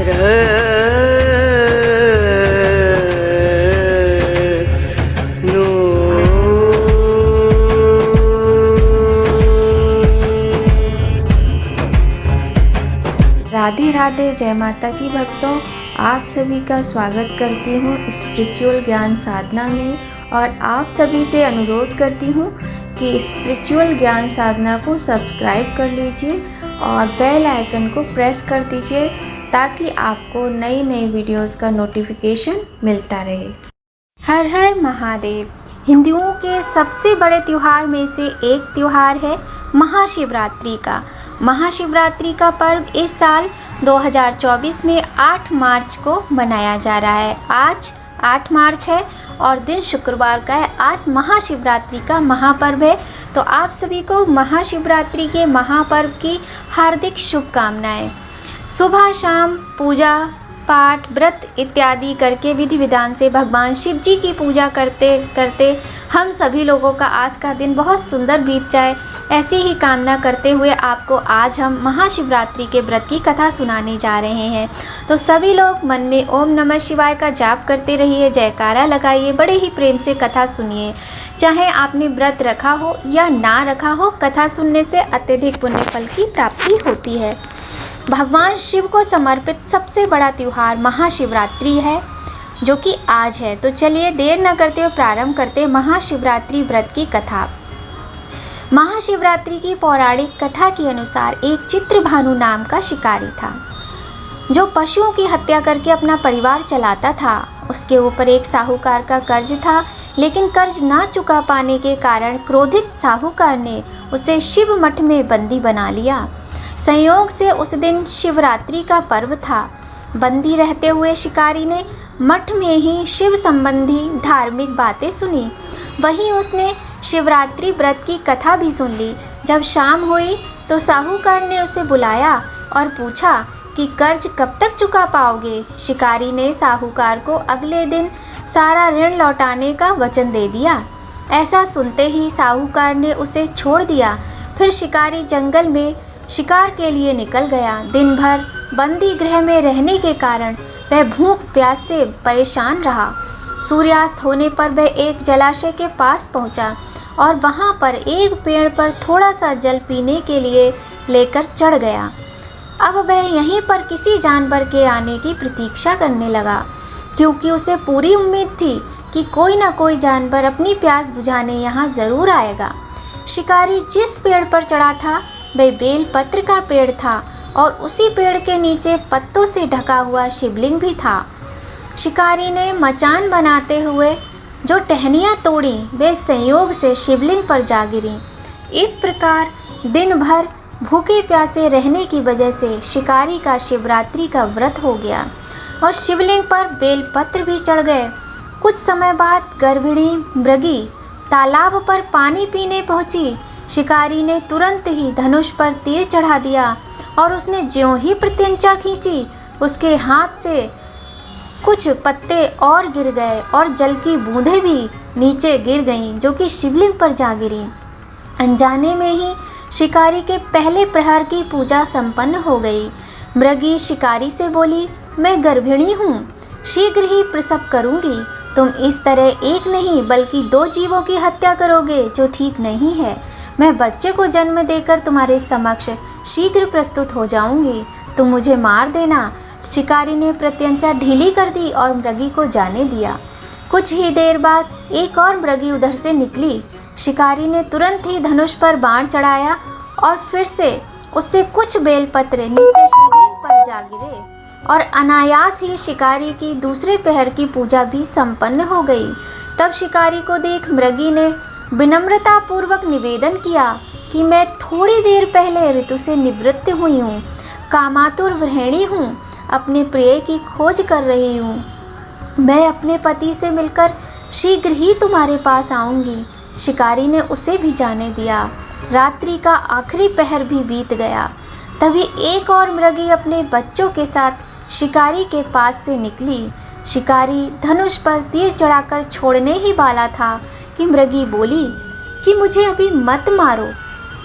राधे राधे, जय माता की भक्तों। आप सभी का स्वागत करती हूँ स्पिरिचुअल ज्ञान साधना में, और आप सभी से अनुरोध करती हूँ कि स्पिरिचुअल ज्ञान साधना को सब्सक्राइब कर लीजिए और बेल आइकन को प्रेस कर दीजिए ताकि आपको नई नई वीडियोस का नोटिफिकेशन मिलता रहे। हर हर महादेव। हिंदुओं के सबसे बड़े त्यौहार में से एक त्यौहार है महाशिवरात्रि का। महाशिवरात्रि का पर्व इस साल 2024 में 8 मार्च को मनाया जा रहा है। आज 8 मार्च है और दिन शुक्रवार का है। आज महाशिवरात्रि का महापर्व है, तो आप सभी को महाशिवरात्रि के महापर्व की हार्दिक शुभकामनाएं। सुबह शाम पूजा पाठ व्रत इत्यादि करके विधि विधान से भगवान शिव जी की पूजा करते करते हम सभी लोगों का आज का दिन बहुत सुंदर बीत जाए, ऐसी ही कामना करते हुए आपको आज हम महाशिवरात्रि के व्रत की कथा सुनाने जा रहे हैं। तो सभी लोग मन में ओम नमः शिवाय का जाप करते रहिए, जयकारा लगाइए, बड़े ही प्रेम से कथा सुनिए। चाहे आपने व्रत रखा हो या ना रखा हो, कथा सुनने से अत्यधिक पुण्य फल की प्राप्ति होती है। भगवान शिव को समर्पित सबसे बड़ा त्यौहार महाशिवरात्रि है, जो कि आज है। तो चलिए देर न करते हुए प्रारंभ करते महाशिवरात्रि व्रत की कथा। महाशिवरात्रि की पौराणिक कथा के अनुसार एक चित्रभानु नाम का शिकारी था, जो पशुओं की हत्या करके अपना परिवार चलाता था। उसके ऊपर एक साहूकार का कर्ज था, लेकिन कर्ज ना चुका पाने के कारण क्रोधित साहूकार ने उसे शिव मठ में बंदी बना लिया। संयोग से उस दिन शिवरात्रि का पर्व था। बंदी रहते हुए शिकारी ने मठ में ही शिव संबंधी धार्मिक बातें सुनी। वहीं उसने शिवरात्रि व्रत की कथा भी सुन ली। जब शाम हुई तो साहूकार ने उसे बुलाया और पूछा कि कर्ज कब तक चुका पाओगे। शिकारी ने साहूकार को अगले दिन सारा ऋण लौटाने का वचन दे दिया। ऐसा सुनते ही साहूकार ने उसे छोड़ दिया। फिर शिकारी जंगल में शिकार के लिए निकल गया। दिन भर बंदी गृह में रहने के कारण वह भूख प्यास से परेशान रहा। सूर्यास्त होने पर वह एक जलाशय के पास पहुंचा और वहां पर एक पेड़ पर थोड़ा सा जल पीने के लिए लेकर चढ़ गया। अब वह यहीं पर किसी जानवर के आने की प्रतीक्षा करने लगा, क्योंकि उसे पूरी उम्मीद थी कि कोई ना कोई जानवर अपनी प्यास बुझाने यहाँ ज़रूर आएगा। शिकारी जिस पेड़ पर चढ़ा था वह बेल पत्र का पेड़ था, और उसी पेड़ के नीचे पत्तों से ढका हुआ शिवलिंग भी था। शिकारी ने मचान बनाते हुए जो टहनियाँ तोड़ी वे संयोग से शिवलिंग पर जा गिरी। इस प्रकार दिन भर भूखे प्यासे रहने की वजह से शिकारी का शिवरात्रि का व्रत हो गया और शिवलिंग पर बेलपत्र भी चढ़ गए। कुछ समय बाद गर्भिणी मृगी तालाब पर पानी पीने पहुंची। शिकारी ने तुरंत ही धनुष पर तीर चढ़ा दिया और उसने ज्यों ही प्रत्यंचा खींची, उसके हाथ से कुछ पत्ते और गिर गए और जल की बूंदें भी नीचे गिर गईं, जो कि शिवलिंग पर जा गिरी। अनजाने में ही शिकारी के पहले प्रहर की पूजा संपन्न हो गई। मृगी शिकारी से बोली, मैं गर्भिणी हूँ, शीघ्र ही प्रसव करूँगी। तुम इस तरह एक नहीं बल्कि 2 जीवों की हत्या करोगे, जो ठीक नहीं है। मैं बच्चे को जन्म देकर तुम्हारे समक्ष शीघ्र प्रस्तुत हो जाऊंगी, तुम मुझे मार देना। शिकारी ने प्रत्यंचा ढीली कर दी और मृगी को जाने दिया। कुछ ही देर बाद एक और मृगी उधर से निकली। शिकारी ने तुरंत ही धनुष पर बाण चढ़ाया और फिर से उससे कुछ बेलपत्र नीचे शिवलिंग पर जा गिरे और अनायास ही शिकारी की दूसरे पहर की पूजा भी संपन्न हो गई। तब शिकारी को देख मृगी ने विनम्रता पूर्वक निवेदन किया कि मैं थोड़ी देर पहले ऋतु से निवृत्त हुई हूँ, कामातुर गृहिणी हूँ, अपने प्रिय की खोज कर रही हूँ। मैं अपने पति से मिलकर शीघ्र ही तुम्हारे पास आऊँगी। शिकारी ने उसे भी जाने दिया। रात्रि का आखिरी पहर भी बीत गया। तभी एक और मृगी अपने बच्चों के साथ शिकारी के पास से निकली। शिकारी धनुष पर तीर चढ़ाकर छोड़ने ही वाला था कि मृगी बोली कि मुझे अभी मत मारो,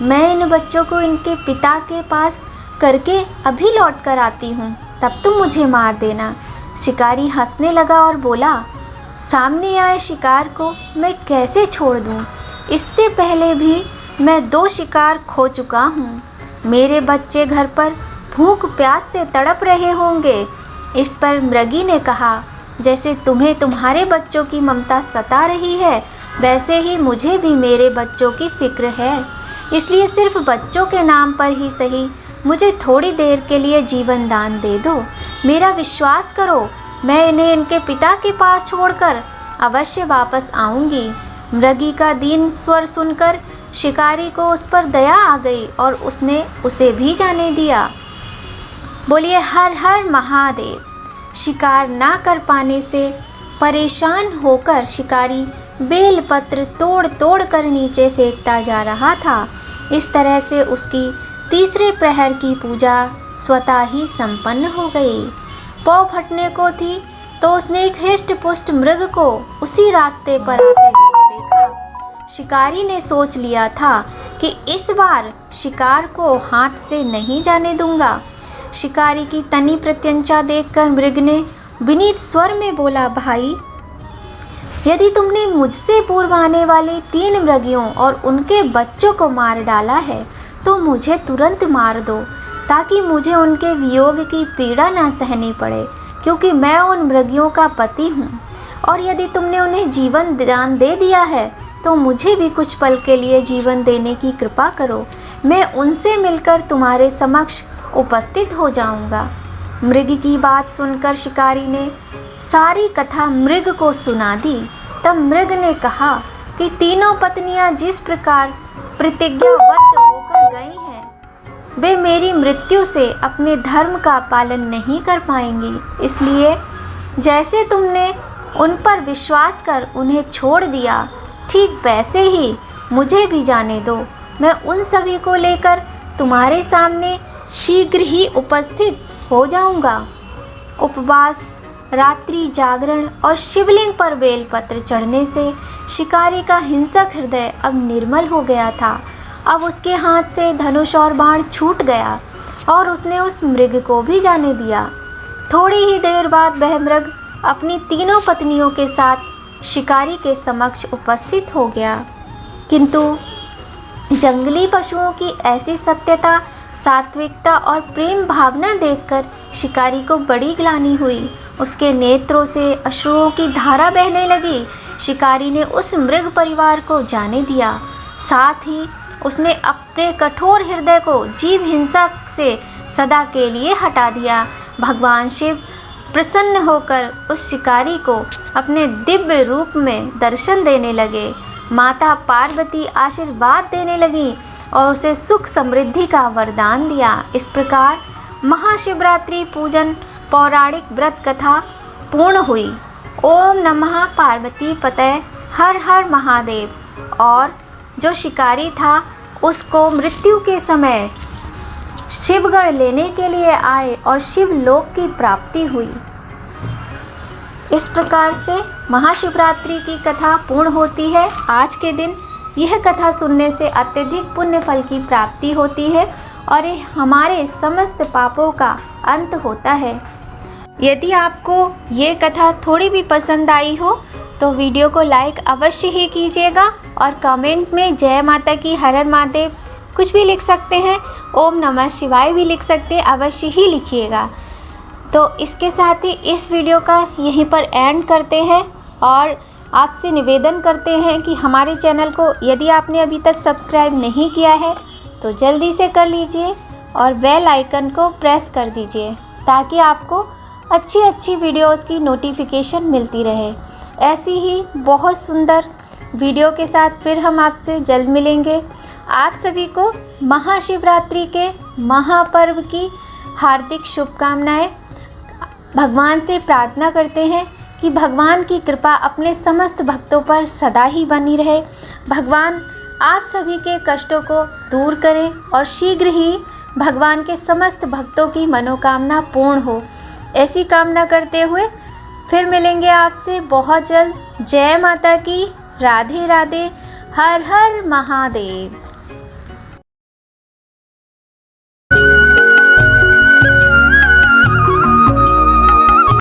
मैं इन बच्चों को इनके पिता के पास करके अभी लौट कर आती हूँ, तब तुम मुझे मार देना। शिकारी हंसने लगा और बोला, सामने आए शिकार को मैं कैसे छोड़ दूं? इससे पहले भी मैं 2 शिकार खो चुका हूँ। मेरे बच्चे घर पर भूख प्यास से तड़प रहे होंगे। इस पर मृगी ने कहा, जैसे तुम्हें तुम्हारे बच्चों की ममता सता रही है, वैसे ही मुझे भी मेरे बच्चों की फिक्र है। इसलिए सिर्फ बच्चों के नाम पर ही सही मुझे थोड़ी देर के लिए जीवन दान दे दो। मेरा विश्वास करो, मैं इन्हें इनके पिता के पास छोड़कर अवश्य वापस आऊँगी। मृगी का दीन स्वर सुनकर शिकारी को उस पर दया आ गई और उसने उसे भी जाने दिया। बोलिए हर हर महादेव। शिकार ना कर पाने से परेशान होकर शिकारी बेलपत्र तोड़ तोड़ कर नीचे फेंकता जा रहा था। इस तरह से उसकी तीसरे प्रहर की पूजा स्वतः ही संपन्न हो गई। पौ फटने को थी तो उसने एक हिष्ट पुष्ट मृग को उसी रास्ते पर आते देखा। शिकारी ने सोच लिया था कि इस बार शिकार को हाथ से नहीं जाने दूंगा। शिकारी की तनी प्रत्यंचा देखकर मृग ने विनीत स्वर में बोला, भाई, यदि तुमने मुझसे पूर्व आने वाले 3 मृगियों और उनके बच्चों को मार डाला है तो मुझे तुरंत मार दो, ताकि मुझे उनके वियोग की पीड़ा ना सहनी पड़े, क्योंकि मैं उन मृगियों का पति हूँ। और यदि तुमने उन्हें जीवन दान दे दिया है तो मुझे भी कुछ पल के लिए जीवन देने की कृपा करो। मैं उनसे मिलकर तुम्हारे समक्ष उपस्थित हो जाऊंगा। मृग की बात सुनकर शिकारी ने सारी कथा मृग को सुना दी। तब मृग ने कहा कि तीनों पत्नियां जिस प्रकार प्रतिज्ञाबद्ध होकर गई हैं, वे मेरी मृत्यु से अपने धर्म का पालन नहीं कर पाएंगी। इसलिए जैसे तुमने उन पर विश्वास कर उन्हें छोड़ दिया, ठीक वैसे ही मुझे भी जाने दो। मैं उन सभी को लेकर तुम्हारे सामने शीघ्र ही उपस्थित हो जाऊंगा। उपवास, रात्रि जागरण और शिवलिंग पर बेलपत्र चढ़ने से शिकारी का हिंसक हृदय अब निर्मल हो गया था। अब उसके हाथ से धनुष और बाण छूट गया और उसने उस मृग को भी जाने दिया। थोड़ी ही देर बाद वह मृग अपनी तीनों पत्नियों के साथ शिकारी के समक्ष उपस्थित हो गया। किंतु जंगली पशुओं की ऐसी सत्यता, सात्विकता और प्रेम भावना देखकर शिकारी को बड़ी ग्लानि हुई। उसके नेत्रों से अश्रुओं की धारा बहने लगी। शिकारी ने उस मृग परिवार को जाने दिया। साथ ही उसने अपने कठोर हृदय को जीव हिंसा से सदा के लिए हटा दिया। भगवान शिव प्रसन्न होकर उस शिकारी को अपने दिव्य रूप में दर्शन देने लगे। माता पार्वती आशीर्वाद देने लगी और उसे सुख समृद्धि का वरदान दिया। इस प्रकार महाशिवरात्रि पूजन पौराणिक व्रत कथा पूर्ण हुई। ओम नमः पार्वती पतये हर हर महादेव। और जो शिकारी था उसको मृत्यु के समय शिवगढ़ लेने के लिए आए और शिवलोक की प्राप्ति हुई। इस प्रकार से महाशिवरात्रि की कथा पूर्ण होती है। आज के दिन यह कथा सुनने से अत्यधिक पुण्य फल की प्राप्ति होती है और ये हमारे समस्त पापों का अंत होता है। यदि आपको ये कथा थोड़ी भी पसंद आई हो तो वीडियो को लाइक अवश्य ही कीजिएगा और कमेंट में जय माता की, हर हर महादेव कुछ भी लिख सकते हैं, ओम नमः शिवाय भी लिख सकते हैं, अवश्य ही लिखिएगा। तो इसके साथ ही इस वीडियो का यहीं पर एंड करते हैं और आपसे निवेदन करते हैं कि हमारे चैनल को यदि आपने अभी तक सब्सक्राइब नहीं किया है तो जल्दी से कर लीजिए और बेल आइकन को प्रेस कर दीजिए ताकि आपको अच्छी अच्छी वीडियोस की नोटिफिकेशन मिलती रहे। ऐसी ही बहुत सुंदर वीडियो के साथ फिर हम आपसे जल्द मिलेंगे। आप सभी को महाशिवरात्रि के महापर्व की हार्दिक शुभकामनाएं। भगवान से प्रार्थना करते हैं कि भगवान की कृपा अपने समस्त भक्तों पर सदा ही बनी रहे। भगवान आप सभी के कष्टों को दूर करें और शीघ्र ही भगवान के समस्त भक्तों की मनोकामना पूर्ण हो, ऐसी कामना करते हुए फिर मिलेंगे आपसे बहुत जल्द। जय माता की, राधे राधे, हर हर महादेव।